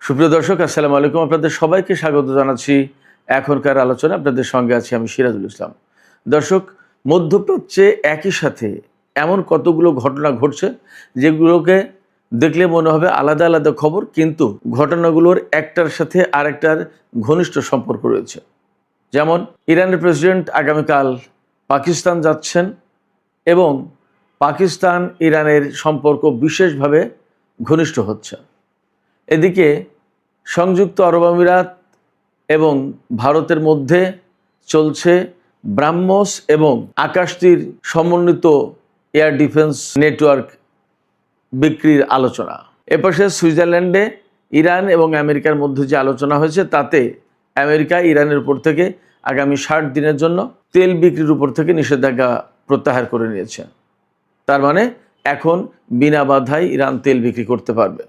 সুপ্রিয় দর্শক, আসসালামু আলাইকুম। আপনাদের সবাইকে স্বাগত জানাচ্ছি এখনকার আলোচনা। আপনাদের সঙ্গে আছি আমি সিরাজুল ইসলাম। দর্শক, মধ্যপ্রাচ্যে একই সাথে এমন কতগুলো ঘটনা ঘটছে যেগুলোকে দেখলে মনে হবে আলাদা আলাদা খবর, কিন্তু ঘটনাগুলোর একটার সাথে আরেকটার ঘনিষ্ঠ সম্পর্ক রয়েছে। যেমন ইরানের প্রেসিডেন্ট আগামীকাল পাকিস্তান যাচ্ছেন এবং পাকিস্তান ইরানের সম্পর্ক বিশেষভাবে ঘনিষ্ঠ হচ্ছে। এদিকে সংযুক্ত আরব আমিরাত এবং ভারতের মধ্যে চলছে ব্রাহ্মস এবং আকাশতীর সমন্বিত এয়ার ডিফেন্স নেটওয়ার্ক বিক্রির আলোচনা। এপাশে সুইজারল্যান্ডে ইরান এবং আমেরিকার মধ্যে যে আলোচনা হয়েছে তাতে আমেরিকা ইরানের উপর থেকে আগামী 60 দিনের জন্য তেল বিক্রির উপর থেকে নিষেধাজ্ঞা প্রত্যাহার করে নিয়েছে। তার মানে এখন বিনা বাধায় ইরান তেল বিক্রি করতে পারবে।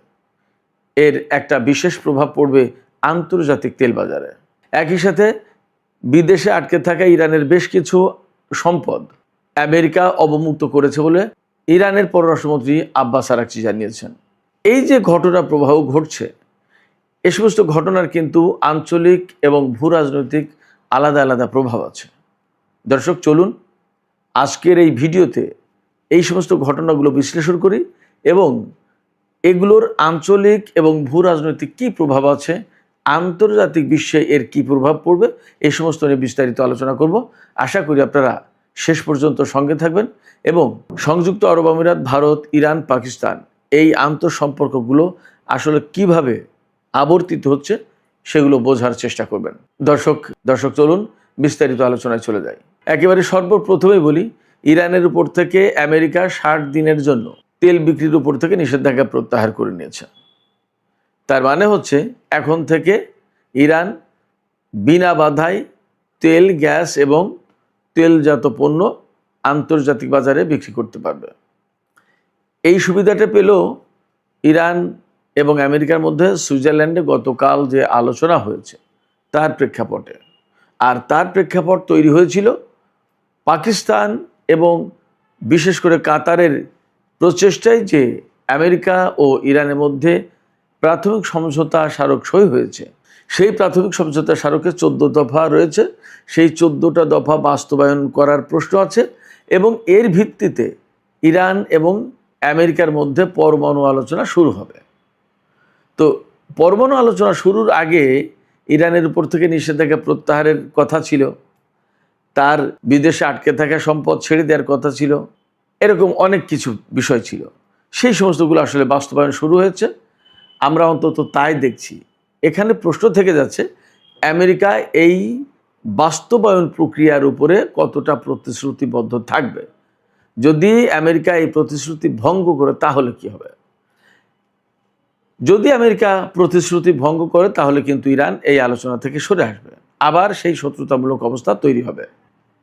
এর একটা বিশেষ প্রভাব পড়বে আন্তর্জাতিক তেল বাজারে। একই সাথে বিদেশে আটকে থাকা ইরানের বেশ কিছু সম্পদ আমেরিকা অবমুক্ত করেছে বলে ইরানের পররাষ্ট্রমন্ত্রী আব্বাস আরাকচি জানিয়েছেন। এই যে ঘটনা প্রবাহ ঘটছে, এ সমস্ত ঘটনার কিন্তু আঞ্চলিক এবং ভূ রাজনৈতিক আলাদা আলাদা প্রভাব আছে। দর্শক, চলুন আজকের এই ভিডিওতে এই সমস্ত ঘটনাগুলো বিশ্লেষণ করি এবং এগুলোর আঞ্চলিক এবং ভূ রাজনৈতিক কী প্রভাব আছে, আন্তর্জাতিক বিশ্বে এর কী প্রভাব পড়বে, এই সমস্ত নিয়ে বিস্তারিত আলোচনা করব। আশা করি আপনারা শেষ পর্যন্ত সঙ্গে থাকবেন এবং সংযুক্ত আরব আমিরাত, ভারত, ইরান, পাকিস্তান এই আন্তঃসম্পর্কগুলো আসলে কিভাবে আবর্তিত হচ্ছে সেগুলো বোঝার চেষ্টা করবেন। দর্শক চলুন বিস্তারিত আলোচনায় চলে যাই। একেবারে সর্বপ্রথমেই বলি, ইরানের উপর থেকে আমেরিকা 60 দিনের জন্য তেল বিক্রির উপর থেকে নিষেধাজ্ঞা প্রত্যাহার করে নিয়েছে। তার মানে হচ্ছে এখন থেকে ইরান বিনা বাধায় তেল, গ্যাস এবং তেলজাত পণ্য আন্তর্জাতিক বাজারে বিক্রি করতে পারবে। এই সুবিধাটা পেল ইরান এবং আমেরিকার মধ্যে সুইজারল্যান্ডে গতকাল যে আলোচনা হয়েছে তার প্রেক্ষাপটে। আর তার প্রেক্ষাপট তৈরি হয়েছিল পাকিস্তান এবং বিশেষ করে কাতারের প্রচেষ্টায় যে আমেরিকা ও ইরানের মধ্যে প্রাথমিক সমঝোতা স্মারক সই হয়েছে। সেই প্রাথমিক সমঝোতা স্মারকে 14 দফা রয়েছে। সেই 14টা দফা বাস্তবায়ন করার প্রশ্ন আছে এবং এর ভিত্তিতে ইরান এবং আমেরিকার মধ্যে পরমাণু আলোচনা শুরু হবে। তো পরমাণু আলোচনা শুরুর আগে ইরানের উপর থেকে নিষেধাজ্ঞা প্রত্যাহারের কথা ছিল, তার বিদেশে আটকে থাকা সম্পদ ছেড়ে দেওয়ার কথা ছিল, এরকম অনেক কিছু বিষয় ছিল। সেই সমস্তগুলো আসলে বাস্তবায়ন শুরু হয়েছে, আমরা অন্তত তাই দেখছি। এখানে প্রশ্ন থেকে যাচ্ছে আমেরিকা এই বাস্তবায়ন প্রক্রিয়ার উপরে কতটা প্রতিশ্রুতিবদ্ধ থাকবে। যদি আমেরিকা এই প্রতিশ্রুতি ভঙ্গ করে তাহলে কি হবে? যদি আমেরিকা প্রতিশ্রুতি ভঙ্গ করে তাহলে কিন্তু ইরান এই আলোচনা থেকে সরে আসবে, আবার সেই শত্রুতামূলক অবস্থা তৈরি হবে।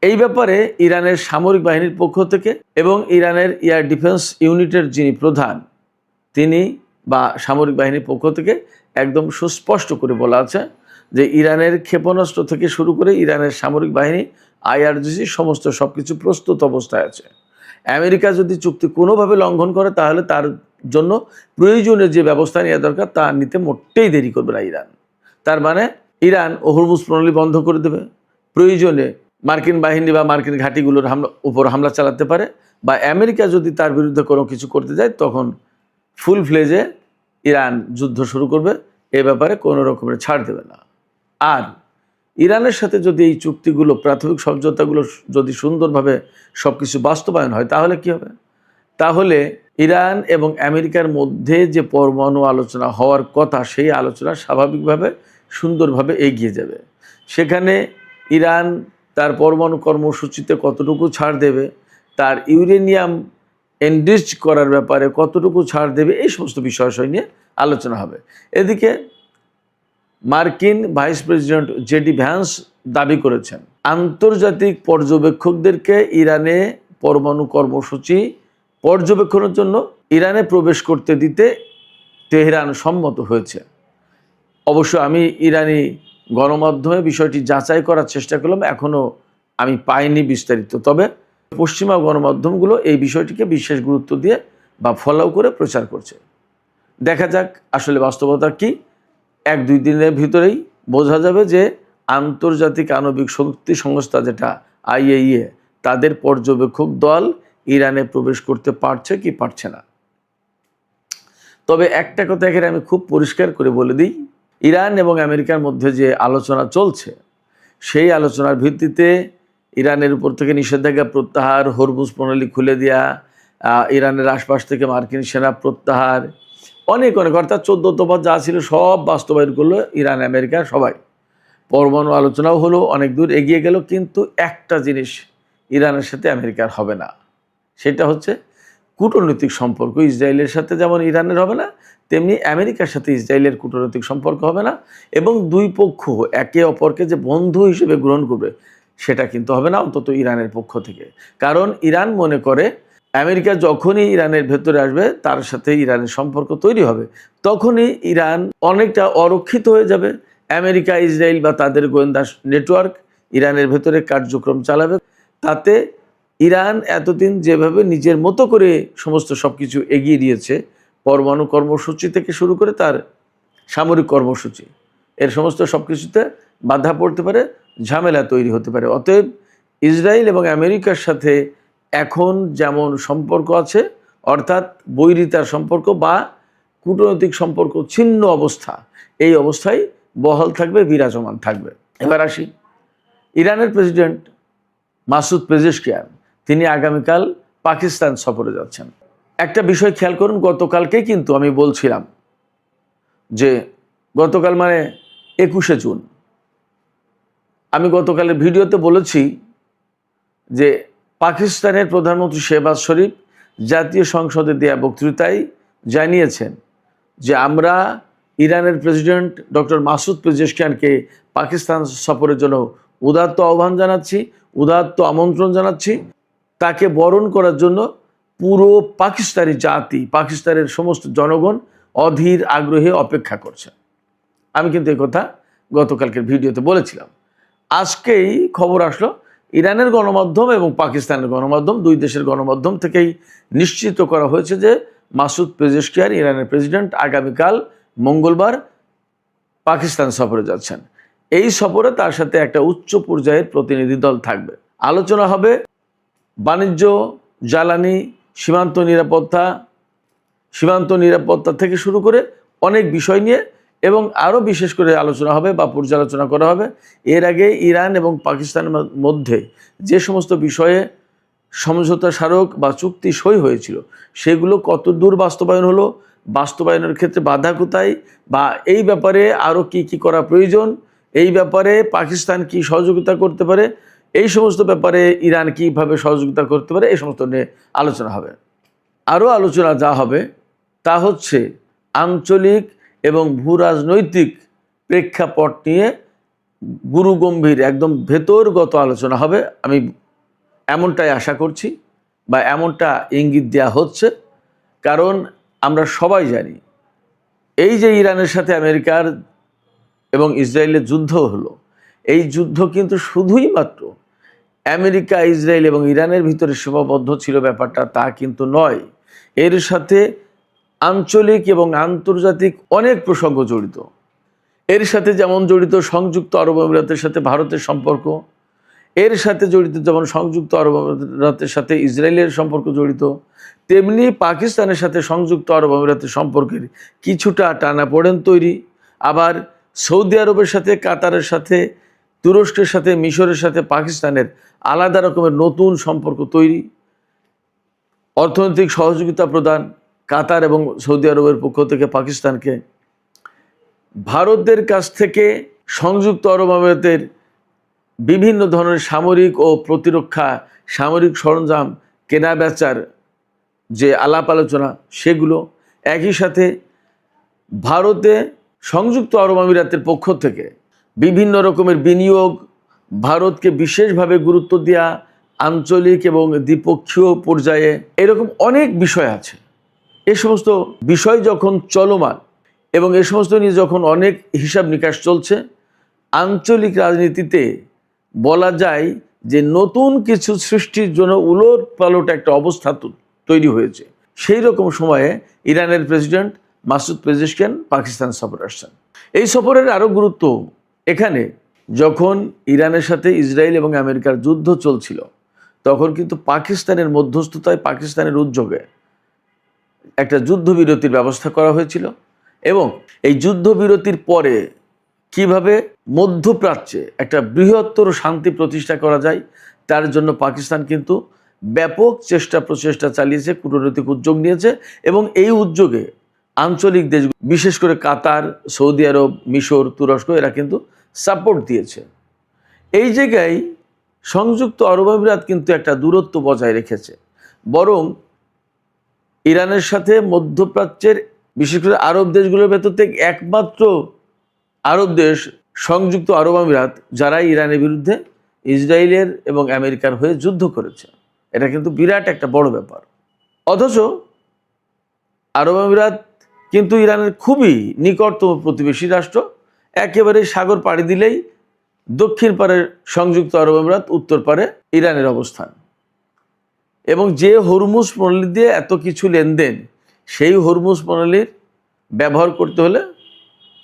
এই ব্যাপারে ইরানের সামরিক বাহিনীর পক্ষ থেকে এবং ইরানের এয়ার ডিফেন্স ইউনিটের যিনি প্রধান, তিনি বা সামরিক বাহিনীর পক্ষ থেকে একদম সুস্পষ্ট করে বলা আছে যে ইরানের ক্ষেপণাস্ত্র থেকে শুরু করে ইরানের সামরিক বাহিনী, আইআরজিসি সমস্ত সব কিছু প্রস্তুত অবস্থায় আছে। আমেরিকা যদি চুক্তি কোনোভাবে লঙ্ঘন করে তাহলে তার জন্য প্রয়োজনীয় যে ব্যবস্থা নেওয়া দরকার তা নিতে মোটেই দেরি করবে না ইরান। তার মানে ইরান হরমুজ প্রণালী বন্ধ করে দেবে, প্রয়োজনে মার্কিন বাহিনী বা মার্কিন ঘাঁটিগুলোর উপর হামলা চালাতে পারে, বা আমেরিকা যদি তার বিরুদ্ধে কোনো কিছু করতে যায় তখন ফুল ফ্লেজে ইরান যুদ্ধ শুরু করবে। এ ব্যাপারে কোনো রকমের ছাড় দেবে না। আর ইরানের সাথে যদি এই চুক্তিগুলো, প্রাথমিক সমঝোতাগুলো যদি সুন্দরভাবে সব কিছু বাস্তবায়ন হয় তাহলে কি হবে? তাহলে ইরান এবং আমেরিকার মধ্যে যে পরমাণু আলোচনা হওয়ার কথা, সেই আলোচনা স্বাভাবিকভাবে সুন্দরভাবে এগিয়ে যাবে। সেখানে ইরান তার পরমাণু কর্মসূচিতে কতটুকু ছাড় দেবে, তার ইউরেনিয়াম এনরিচ করার ব্যাপারে কতটুকু ছাড় দেবে, এই সমস্ত বিষয় নিয়ে আলোচনা হবে। এদিকে মার্কিন ভাইস প্রেসিডেন্ট জেডি ভ্যান্স দাবি করেছেন আন্তর্জাতিক পর্যবেক্ষকদেরকে ইরানে পরমাণু কর্মসূচি পর্যবেক্ষণের জন্য ইরানে প্রবেশ করতে দিতে তেহরান সম্মত হয়েছে। অবশ্য আমি ইরানি গণমাধ্যমে বিষয়টি যাচাই করার চেষ্টা করলাম, এখনও আমি পাইনি বিস্তারিত। তবে পশ্চিমা গণমাধ্যমগুলো এই বিষয়টিকে বিশেষ গুরুত্ব দিয়ে বা ফলো করে প্রচার করছে। দেখা যাক আসলে বাস্তবতা কি 1-2 দিনের ভিতরেই বোঝা যাবে যে আন্তর্জাতিক আণবিক শক্তি সংস্থা যেটা IAEA তাদের পর্যবেক্ষক দল ইরানে প্রবেশ করতে পারছে কি পারছে না। তবে একটা কথা এখানে আমি খুব পরিষ্কার করে বলে দিই, ইরান এবং আমেরিকার মধ্যে যে আলোচনা চলছে সেই আলোচনার ভিত্তিতে ইরানের উপর থেকে নিষেধাজ্ঞা প্রত্যাহার, হরমুজ প্রণালী খুলে দেওয়া, ইরানের আশপাশ থেকে মার্কিন সেনা প্রত্যাহার, অনেক অর্থাৎ 14 দফা যা ছিল সব বাস্তবায়ন করলো ইরান আমেরিকা সবাই। পরমাণু আলোচনাও হলো, অনেক দূর এগিয়ে গেল, কিন্তু একটা জিনিস ইরানের সাথে আমেরিকার হবে না, সেটা হচ্ছে কূটনৈতিক সম্পর্ক। ইসরায়েলের সাথে যেমন ইরানের হবে না, তেমনি আমেরিকার সাথে ইসরায়েলের কূটনৈতিক সম্পর্ক হবে না, এবং দুই পক্ষ একে অপরকে যে বন্ধু হিসেবে গ্রহণ করবে সেটা কিন্তু হবে না, অন্তত ইরানের পক্ষ থেকে। কারণ ইরান মনে করে আমেরিকা যখনই ইরানের ভেতরে আসবে তার সাথে ইরানের সম্পর্ক তৈরি হবে, তখনই ইরান অনেকটা অরক্ষিত হয়ে যাবে। আমেরিকা, ইসরায়েল বা তাদের গোয়েন্দা নেটওয়ার্ক ইরানের ভেতরে কার্যক্রম চালাবে। তাতে ইরান এতদিন যেভাবে নিজের মতো করে সমস্ত সব কিছু এগিয়ে দিয়েছে, পরমাণু কর্মসূচি থেকে শুরু করে তার সামরিক কর্মসূচি, এর সমস্ত সব কিছুতে বাধা পড়তে পারে, ঝামেলা তৈরি হতে পারে। অতএব ইসরায়েল এবং আমেরিকার সাথে এখন যেমন সম্পর্ক আছে, অর্থাৎ বৈরিতার সম্পর্ক বা কূটনৈতিক সম্পর্ক ছিন্ন অবস্থা, এই অবস্থায় বহাল থাকবে, বিরাজমান থাকবে। এবার আসি, ইরানের প্রেসিডেন্ট মাসুদ পেজেশকিয়ান তিনি আগামীকাল পাকিস্তান সফরে যাচ্ছেন। একটা বিষয় খেয়াল করুন, গতকালকেই কিন্তু আমি বলছিলাম যে গতকাল মানে 21শে জুন, আমি গতকালের ভিডিওতে বলেছি যে পাকিস্তানের প্রধানমন্ত্রী শেহবাজ শরীফ জাতীয় সংসদে দেয়া বক্তৃতায় জানিয়েছেন যে আমরা ইরানের প্রেসিডেন্ট ডক্টর মাসুদ পেজেশকিয়ানকে পাকিস্তান সফরের জন্য উদাত্ত আহ্বান জানাচ্ছি, উদাত্ত আমন্ত্রণ জানাচ্ছি। তাকে বরণ করার জন্য পুরো পাকিস্তানি জাতি, পাকিস্তানের সমস্ত জনগণ অধীর আগ্রহে অপেক্ষা করছে। আমি কিন্তু এই কথা গতকালকের ভিডিওতে বলেছিলাম। আজকেই খবর আসলো ইরানের গণমাধ্যম এবং পাকিস্তানের গণমাধ্যম, দুই দেশের গণমাধ্যম থেকেই নিশ্চিত করা হয়েছে যে মাসুদ পেজেশকিয়ান, ইরানের প্রেসিডেন্ট, আগামীকাল মঙ্গলবার পাকিস্তান সফরে যাচ্ছেন। এই সফরে তার সাথে একটা উচ্চ পর্যায়ের প্রতিনিধি দল থাকবে। আলোচনা হবে বাণিজ্য, জ্বালানি, সীমান্ত নিরাপত্তা থেকে শুরু করে অনেক বিষয় নিয়ে, এবং আরও বিশেষ করে আলোচনা হবে বা পর্যালোচনা করা হবে এর আগে ইরান এবং পাকিস্তানের মধ্যে যে সমস্ত বিষয়ে সমঝোতা স্মারক বা চুক্তি সই হয়েছিল সেগুলো কত দূর বাস্তবায়ন হলো, বাস্তবায়নের ক্ষেত্রে বাধা কোথায়, বা এই ব্যাপারে আরও কি কি করা প্রয়োজন, এই ব্যাপারে পাকিস্তান কি সহযোগিতা করতে পারে, এই সমস্ত ব্যাপারে ইরান কীভাবে সহযোগিতা করতে পারে, এই সমস্ত নিয়ে আলোচনা হবে। আরও আলোচনা যা হবে তা হচ্ছে আঞ্চলিক এবং ভূরাজনৈতিক প্রেক্ষাপট নিয়ে গুরুগম্ভীর একদম ভেতরগত আলোচনা হবে। আমি এমনটাই আশা করছি বা এমনটা ইঙ্গিত দেওয়া হচ্ছে, কারণ আমরা সবাই জানি এই যে ইরানের সাথে আমেরিকার এবং ইসরায়েলের যুদ্ধ হলো, এই যুদ্ধ কিন্তু শুধুই মাত্র আমেরিকা, ইসরায়েল এবং ইরানের ভিতরে সীমাবদ্ধ ছিল ব্যাপারটা তা কিন্তু নয়। এর সাথে আঞ্চলিক এবং আন্তর্জাতিক অনেক প্রসঙ্গ জড়িত। এর সাথে যেমন জড়িত সংযুক্ত আরব আমিরাতের সাথে ভারতের সম্পর্ক, এর সাথে জড়িত যেমন সংযুক্ত আরব আমিরাতের সাথে ইসরায়েলের সম্পর্ক জড়িত, তেমনি পাকিস্তানের সাথে সংযুক্ত আরব আমিরাতের সম্পর্কের কিছুটা টানাপোড়েন তৈরি। আবার সৌদি আরবের সাথে, কাতারের সাথে, তুরস্কের সাথে, মিশরের সাথে পাকিস্তানের আলাদা রকমের নতুন সম্পর্ক তৈরি। অর্থনৈতিক সহযোগিতা প্রদান কাতার এবং সৌদি আরবের পক্ষ থেকে পাকিস্তানকে, ভারতের কাছ থেকে সংযুক্ত আরব আমিরাতের বিভিন্ন ধরনের সামরিক ও প্রতিরক্ষা সামরিক সরঞ্জাম কেনা বেচার যে আলাপ আলোচনা সেগুলো, একই সাথে ভারতে সংযুক্ত আরব আমিরাতের পক্ষ থেকে বিভিন্ন রকমের বিনিয়োগ, ভারতকে বিশেষভাবে গুরুত্ব দেওয়া আঞ্চলিক এবং দ্বিপক্ষীয় পর্যায়ে, এরকম অনেক বিষয় আছে। এই সমস্ত বিষয় যখন চলমান এবং এ সমস্ত নিয়ে যখন অনেক হিসাব নিকাশ চলছে, আঞ্চলিক রাজনীতিতে বলা যায় যে নতুন কিছু সৃষ্টির জন্য উলট পালট একটা অবস্থা তৈরি হয়েছে। সেই রকম সময়ে ইরানের প্রেসিডেন্ট মাসুদ পেজেশকিয়ান পাকিস্তান সফরে আসছেন। এই সফরের আরও গুরুত্ব এখানে, যখন ইরানের সাথে ইসরায়েল এবং আমেরিকার যুদ্ধ চলছিল তখন কিন্তু পাকিস্তানের মধ্যস্থতায়, পাকিস্তানের উদ্যোগে একটা যুদ্ধবিরতির ব্যবস্থা করা হয়েছিল এবং এই যুদ্ধবিরতির পরে কিভাবে মধ্যপ্রাচ্যে একটা বৃহত্তর শান্তি প্রতিষ্ঠা করা যায় তার জন্য পাকিস্তান কিন্তু ব্যাপক প্রচেষ্টা চালিয়েছে, কূটনৈতিক উদ্যোগ নিয়েছে এবং এই উদ্যোগে আঞ্চলিক দেশ বিশেষ করে কাতার, সৌদি আরব, মিশর, তুরস্ক এরা কিন্তু সাপোর্ট দিয়েছে। এই জায়গায় সংযুক্ত আরব আমিরাত কিন্তু একটা দূরত্ব বজায় রেখেছে, বরং ইরানের সাথে মধ্যপ্রাচ্যের বিশেষ করে আরব দেশগুলোর ভেতর থেকে একমাত্র আরব দেশ সংযুক্ত আরব আমিরাত যারা ইরানের বিরুদ্ধে ইসরায়েলের এবং আমেরিকার হয়ে যুদ্ধ করেছে। এটা কিন্তু বিরাট একটা বড় ব্যাপার। অথচ আরব আমিরাত কিন্তু ইরানের খুবই নিকটতম প্রতিবেশী রাষ্ট্র। একেবারে সাগর পাড়ি দিলেই দক্ষিণ পারে সংযুক্ত আরব আমিরাত, উত্তর পারে ইরানের অবস্থান। এবং যে হরমুজ প্রণালী দিয়ে এত কিছু লেনদেন, সেই হরমুজ প্রণালীর ব্যবহার করতে হলে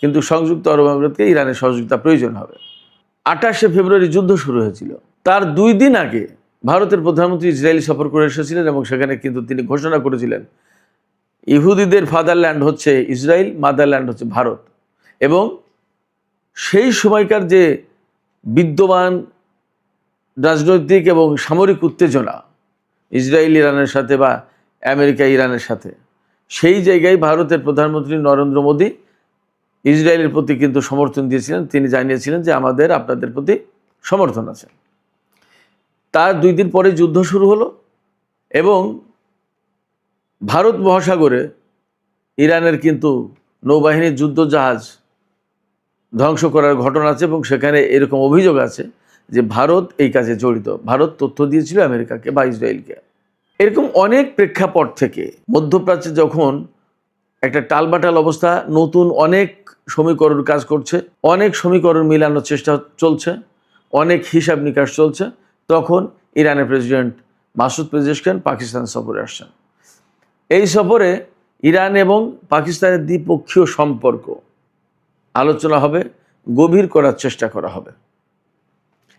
কিন্তু সংযুক্ত আরব আমিরাতকে ইরানের সহযোগিতা প্রয়োজন হবে। 28শে ফেব্রুয়ারি যুদ্ধ শুরু হয়েছিল, তার 2 দিন আগে ভারতের প্রধানমন্ত্রী ইসরায়েল সফর করে এসেছিলেন এবং সেখানে কিন্তু তিনি ঘোষণা করেছিলেন ইহুদিদের ফাদারল্যান্ড হচ্ছে ইসরায়েল, মাদারল্যান্ড হচ্ছে ভারত। এবং সেই সময়কার যে বিদ্যমান রাজনৈতিক এবং সামরিক উত্তেজনা ইসরায়েল ইরানের সাথে বা আমেরিকা ইরানের সাথে, সেই জায়গায় ভারতের প্রধানমন্ত্রী নরেন্দ্র মোদী ইসরায়েলের প্রতি কিন্তু সমর্থন দিয়েছিলেন। তিনি জানিয়েছিলেন যে আমাদের আপনাদের প্রতি সমর্থন আছে। তার 2 দিন পরে যুদ্ধ শুরু হলো এবং ভারত মহাসাগরে ইরানের কিন্তু নৌবাহিনীর যুদ্ধজাহাজ ধ্বংস করার ঘটনা আছে এবং সেখানে এরকম অভিযোগ আছে যে ভারত এই কাজে জড়িত। ভারত তথ্য দিয়েছিল আমেরিকাকে বা ইসরায়েলকে। এরকম অনেক প্রেক্ষাপট থেকে মধ্যপ্রাচ্যে যখন একটা টালবাটাল অবস্থা, নতুন অনেক সমীকরণ কাজ করছে, অনেক সমীকরণ মিলানোর চেষ্টা চলছে, অনেক হিসাব নিকাশ চলছে, তখন ইরানের প্রেসিডেন্ট মাসুদ পেজেশকিয়ান পাকিস্তান সফরে আসছেন। এই সফরে ইরান এবং পাকিস্তানের দ্বিপক্ষীয় সম্পর্ক আলোচনা হবে, গভীর করার চেষ্টা করা হবে।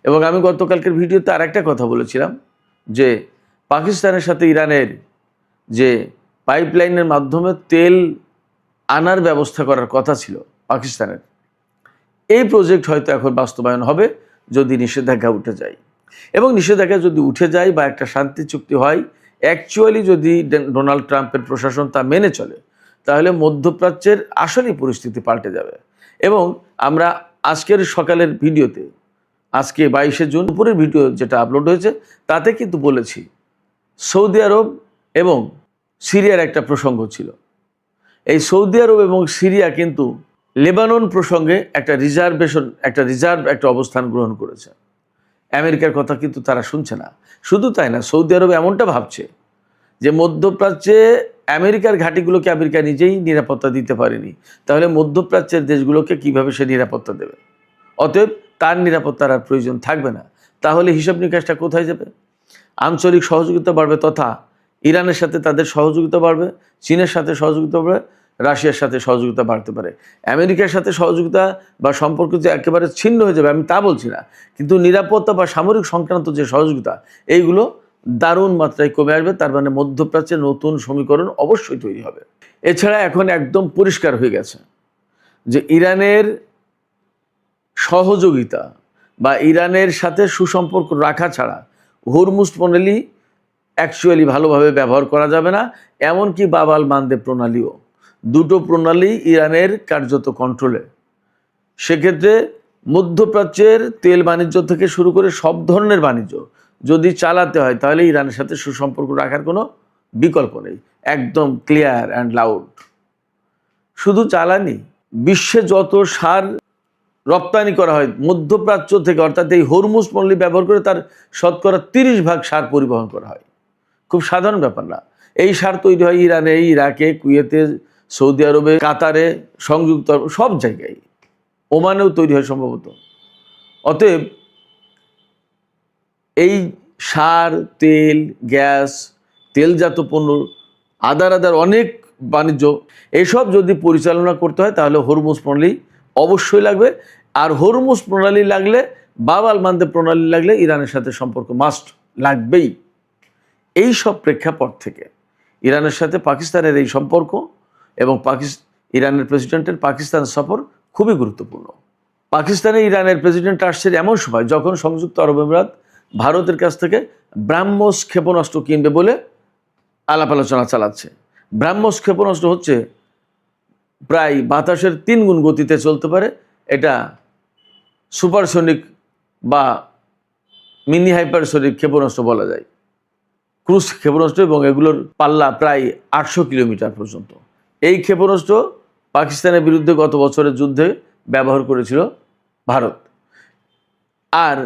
এবং আমি গতকালকের ভিডিওতে আর একটা কথা বলেছিলাম যে পাকিস্তানের সাথে ইরানের যে পাইপলাইনের মাধ্যমে তেল আনার ব্যবস্থা করার কথা ছিল পাকিস্তানের, এই প্রজেক্ট হয়তো এখন বাস্তবায়ন হবে যদি নিষেধাজ্ঞা উঠে যায়। এবং নিষেধাজ্ঞা যদি উঠে যায় বা একটা শান্তি চুক্তি হয়, অ্যাকচুয়ালি যদি ডোনাল্ড ট্রাম্পের প্রশাসন তা মেনে চলে, তাহলে মধ্যপ্রাচ্যের আসলেই পরিস্থিতি পাল্টে যাবে। এবং আমরা আজকের সকালের ভিডিওতে, আজকে 22শে জুন দুপুরের ভিডিও যেটা আপলোড হয়েছে, তাতে কিন্তু বলেছি সৌদি আরব এবং সিরিয়ার একটা প্রসঙ্গ ছিল। এই সৌদি আরব এবং সিরিয়া কিন্তু লেবানন প্রসঙ্গে একটা রিজার্ভ একটা অবস্থান গ্রহণ করেছে। আমেরিকার কথা কিন্তু তারা শুনছে না। শুধু তাই না, সৌদি আরব এমনটা ভাবছে যে মধ্যপ্রাচ্যে আমেরিকার ঘাঁটিগুলোকে আমেরিকা নিজেই নিরাপত্তা দিতে পারেনি, তাহলে মধ্যপ্রাচ্যের দেশগুলোকে কিভাবে সে নিরাপত্তা দেবে? অতএব তার নিরাপত্তার আর প্রয়োজন থাকবে না। তাহলে হিসাব নিকাশটা কোথায় যাবে? আঞ্চলিক সহযোগিতা বাড়বে, তথা ইরানের সাথে তাদের সহযোগিতা বাড়বে, চীনের সাথে সহযোগিতা বাড়বে, রাশিয়ার সাথে সহযোগিতা বাড়তে পারে। আমেরিকার সাথে সহযোগিতা বা সম্পর্ক যে একেবারে ছিন্ন হয়ে যাবে আমি তা বলছি না, কিন্তু নিরাপত্তা বা সামরিক সংক্রান্ত যে সহযোগিতা, এইগুলো দারুণ মাত্রায় কমে আসবে। তার মানে মধ্যপ্রাচ্যে নতুন সমীকরণ অবশ্যই তৈরি হবে। এছাড়া এখন একদম পরিষ্কার হয়ে গেছে যে ইরানের সহযোগিতা বা ইরানের সাথে সুসম্পর্ক রাখা ছাড়া হরমুজ প্রণালী অ্যাকচুয়ালি ভালোভাবে ব্যবহার করা যাবে না। এমনকি বাব-আল মানদেব প্রণালীও, দুটো প্রণালী ইরানের কার্যত কন্ট্রোলে। সেক্ষেত্রে মধ্যপ্রাচ্যের তেল বাণিজ্য থেকে শুরু করে সব ধরনের বাণিজ্য যদি চালাতে হয়, তাহলে ইরানের সাথে সুসম্পর্ক রাখার কোনো বিকল্প নেই। একদম ক্লিয়ার অ্যান্ড লাউড। শুধু জ্বালানি, বিশ্বে যত সার রপ্তানি করা হয় মধ্যপ্রাচ্য থেকে, অর্থাৎ এই হরমুজ প্রণালী ব্যবহার করে তার শতকরা 30% সার পরিবহন করা হয়। খুব সাধারণ ব্যাপার না। এই সার তৈরি হয় ইরানে, ইরাকে, কুয়েতে, সৌদি আরবে, কাতারে, সংযুক্ত আরব, সব জায়গায়, ওমানেও তৈরি হয় সম্ভবত। অতএব এই সার, তেল, গ্যাস, তেলজাত পণ্য, আদার অনেক বাণিজ্য, এসব যদি পরিচালনা করতে হয় তাহলে হরমুজ প্রণালী অবশ্যই লাগবে। আর হরমুজ প্রণালী লাগলে, বাব আল মানদেব প্রণালী লাগলে ইরানের সাথে সম্পর্ক মাস্ট লাগবেই। এই সব প্রেক্ষাপট থেকে ইরানের সাথে পাকিস্তানের এই সম্পর্ক এবং ইরানের প্রেসিডেন্টের পাকিস্তান সফর খুবই গুরুত্বপূর্ণ। পাকিস্তানে ইরানের প্রেসিডেন্ট আসছে এমন সময় যখন সংযুক্ত আরব আমিরাত ভারতের কাছ থেকে ব্রাহ্মস ক্ষেপণাস্ত্র কিনবে বলে আলাপ আলোচনা চালাচ্ছে। ব্রাহ্মস ক্ষেপণাস্ত্র হচ্ছে প্রায় বাতাসের 3 গুণ গতিতে চলতে পারে। এটা সুপারসনিক বা মিনি হাইপারসনিক ক্ষেপণাস্ত্র বলা যায়, ক্রুজ ক্ষেপণাস্ত্র, এবং এগুলোর পাল্লা প্রায় 800 কিলোমিটার পর্যন্ত। এই ক্ষেপণাস্ত্র পাকিস্তানের বিরুদ্ধে গত বছরের যুদ্ধে ব্যবহার করেছিল ভারত। আর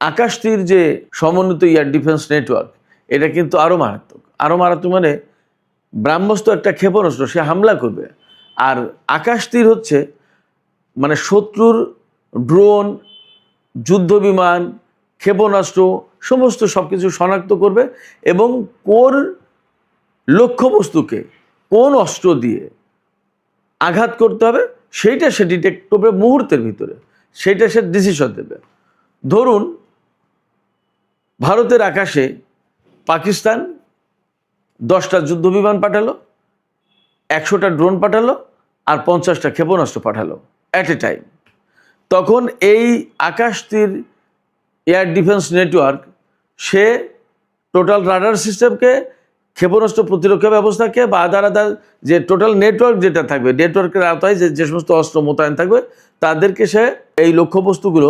আকাশতীর যে সমন্বিত এয়ার ডিফেন্স নেটওয়ার্ক, এটা কিন্তু আরও মারাত্মক। মানে ব্রাহ্মস তো একটা ক্ষেপণাস্ত্র, সে হামলা করবে, আর আকাশতীর হচ্ছে মানে শত্রুর ড্রোন, যুদ্ধ বিমান, ক্ষেপণাস্ত্র সমস্ত সব কিছু শনাক্ত করবে এবং কোন লক্ষ্যবস্তুকে কোন অস্ত্র দিয়ে আঘাত করতে হবে সেইটা সে ডিটেক্ট করবে মুহূর্তের ভিতরে, সেইটা সে ডিসিশন দেবে। ধরুন ভারতের আকাশে পাকিস্তান 10টা যুদ্ধ বিমান পাঠালো, 100টা ড্রোন পাঠালো, আর 50টা ক্ষেপণাস্ত্র পাঠালো অ্যাট এ টাইম। তখন এই আকাশতীর এয়ার ডিফেন্স নেটওয়ার্ক সে টোটাল রাডার সিস্টেমকে, ক্ষেপণাস্ত্র প্রতিরক্ষা ব্যবস্থাকে বা আদার যে টোটাল নেটওয়ার্ক যেটা থাকবে, নেটওয়ার্কের আওতায় যে সমস্ত অস্ত্র মোতায়েন থাকবে তাদেরকে সে এই লক্ষ্যবস্তুগুলো,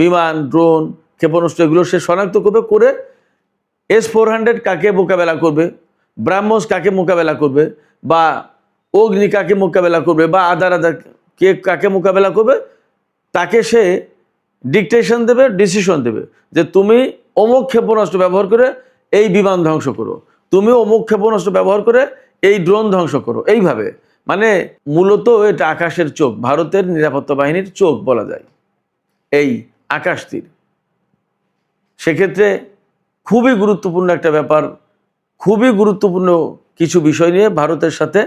বিমান, ড্রোন, ক্ষেপণাস্ত্র, এগুলো সে শনাক্ত করবে, করে S-400 কাকে মোকাবেলা করবে, ব্রাহ্মস কাকে মোকাবেলা করবে, বা অগ্নি কাকে মোকাবেলা করবে, বা আদার কে কাকে মোকাবেলা করবে, তাকে সে ডিকটেশন দেবে, ডিসিশন দেবে যে তুমি অমুক ক্ষেপণাস্ত্র ব্যবহার করে এই বিমান ধ্বংস করো, তুমি অমুক ক্ষেপণাস্ত্র ব্যবহার করে এই ড্রোন ধ্বংস করো। এইভাবে মানে মূলত এটা আকাশের চোখ, ভারতের নিরাপত্তা বাহিনীর চোখ বলা যায় এই আকাশতীর। সেক্ষেত্রে খুবই গুরুত্বপূর্ণ একটা ব্যাপার, খুবই গুরুত্বপূর্ণ কিছু বিষয় নিয়ে ভারতের সাথে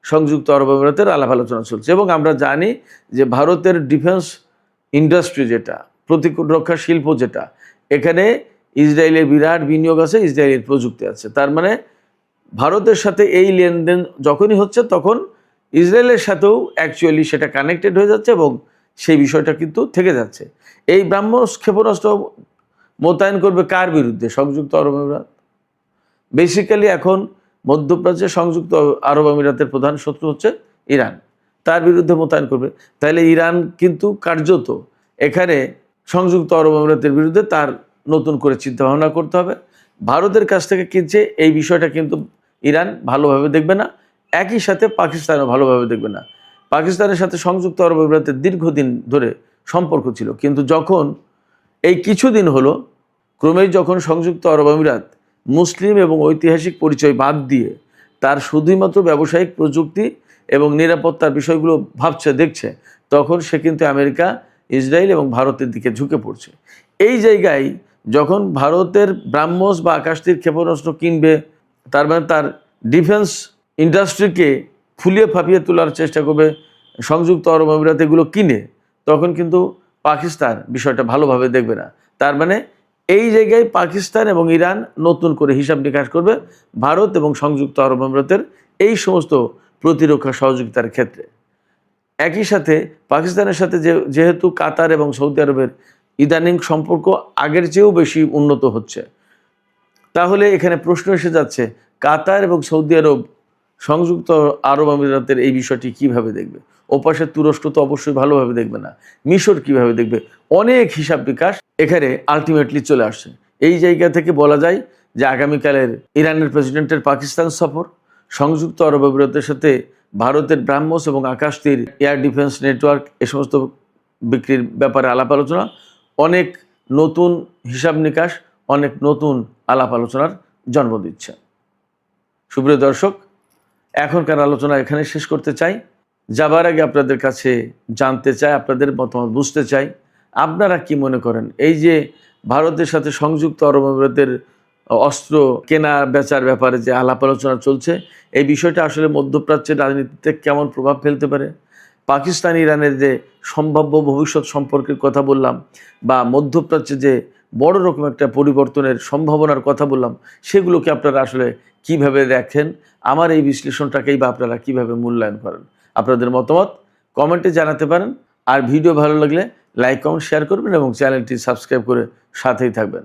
সংযুক্ত আরব আমিরাতের আলাপ আলোচনা চলছে। এবং আমরা জানি যে ভারতের ডিফেন্স ইন্ডাস্ট্রি, যেটা প্রতিরক্ষা শিল্প, যেটা এখানে ইসরায়েলের বিরাট বিনিয়োগ আছে, ইসরায়েলের প্রযুক্তি আছে। তার মানে ভারতের সাথে এই লেনদেন যখনই হচ্ছে তখন ইসরায়েলের সাথেও অ্যাকচুয়ালি সেটা কানেক্টেড হয়ে যাচ্ছে এবং সেই বিষয়টা কিন্তু থেকে যাচ্ছে। এই ব্রাহ্মস ক্ষেপণাস্ত্র মোতায়েন করবে কার বিরুদ্ধে? সংযুক্ত আরব আমিরাত। বেসিক্যালি এখন মধ্যপ্রাচ্যে সংযুক্ত আরব আমিরাতের প্রধান শত্রু হচ্ছে ইরান, তার বিরুদ্ধে মোতায়েন করবে। তাহলে ইরান কিন্তু কার্যত এখানে সংযুক্ত আরব আমিরাতের বিরুদ্ধে তার নতুন করে চিন্তাভাবনা করতে হবে। ভারতের কাছ থেকে কিনছে, এই বিষয়টা কিন্তু ইরান ভালোভাবে দেখবে না, একই সাথে পাকিস্তানও ভালোভাবে দেখবে না। পাকিস্তানের সাথে সংযুক্ত আরব আমিরাতের দীর্ঘদিন ধরে সম্পর্ক ছিল, কিন্তু যখন এই কিছুদিন হলো ক্রমেই যখন সংযুক্ত আরব আমিরাত মুসলিম এবং ঐতিহাসিক পরিচয় বাদ দিয়ে তার শুধুমাত্র ব্যবসায়িক, প্রযুক্তি এবং নিরাপত্তার বিষয়গুলো ভাবছে, দেখছে, তখন সে কিন্তু আমেরিকা, ইসরায়েল এবং ভারতের দিকে ঝুঁকে পড়ছে। এই জায়গায় যখন ভারতের ব্রাহ্মস বা আকাশতীর ক্ষেপণাস্ত্র কিনবে, তার মানে তার ডিফেন্স ইন্ডাস্ট্রিকে ফুলিয়ে ফাঁপিয়ে তোলার চেষ্টা করবে সংযুক্ত আরব আমিরাত এগুলো কিনে, তখন কিন্তু পাকিস্তান বিষয়টা ভালোভাবে দেখবে না। তার মানে এই জায়গায় পাকিস্তান এবং ইরান নতুন করে হিসাব নিকাশ করবে ভারত এবং সংযুক্ত আরব আমিরাতের এই সমস্ত প্রতিরক্ষা সহযোগিতার ক্ষেত্রে। একই সাথে পাকিস্তানের সাথে যেহেতু কাতার এবং সৌদি আরবের ইদানিং সম্পর্ক আগের চেয়েও বেশি উন্নত হচ্ছে, তাহলে এখানে প্রশ্ন এসে যাচ্ছে কাতার এবং সৌদি আরব সংযুক্ত আরব আমিরাতের এই বিষয়টি কিভাবে দেখবে? ওপাশে তুরস্ক তো অবশ্যই ভালোভাবে দেখবে না, মিশর কিভাবে দেখবে? অনেক হিসাব বিকাশ এখানে আলটিমেটলি চলে আসছে। এই জায়গা থেকে বলা যায় যে আগামীকালের ইরানের প্রেসিডেন্টের পাকিস্তান সফর, সংযুক্ত আরব আমিরাতের সাথে ভারতের ব্রাহ্মস এবং আকাশতীর এয়ার ডিফেন্স নেটওয়ার্ক, এ সমস্ত বিক্রির ব্যাপারে আলাপ আলোচনা, অনেক নতুন হিসাব নিকাশ, অনেক নতুন আলাপ আলোচনার জন্ম দিচ্ছে। সুপ্রিয় দর্শক, এখনকার আলোচনা এখানে শেষ করতে চাই। যাবার আগে আপনাদের কাছে জানতে চাই, আপনাদের মতামত বুঝতে চাই, আপনারা কি মনে করেন এই যে ভারতের সাথে সংযুক্ত আরব আমিরাতের অস্ত্র কেনা বেচার ব্যাপারে যে আলাপ আলোচনা চলছে, এই বিষয়টা আসলে মধ্যপ্রাচ্যের রাজনীতিতে কেমন প্রভাব ফেলতে পারে, পাকিস্তান ইরানের যে সম্ভাব্য ভবিষ্যৎ সম্পর্কের কথা বললাম, বা মধ্যপ্রাচ্যে যে বড় রকম একটা পরিবর্তনের সম্ভাবনার কথা বললাম, সেগুলোকে আপনারা আসলে কিভাবে দেখেন, আমার এই বিশ্লেষণটাকেই বা আপনারা কিভাবে মূল্যায়ন করেন? আপনাদের মতামত কমেন্টে জানাতে পারেন। আর ভিডিও ভালো লাগলে লাইক, কমেন্ট, শেয়ার করবেন এবং চ্যানেলটি সাবস্ক্রাইব করে সাথেই থাকবেন।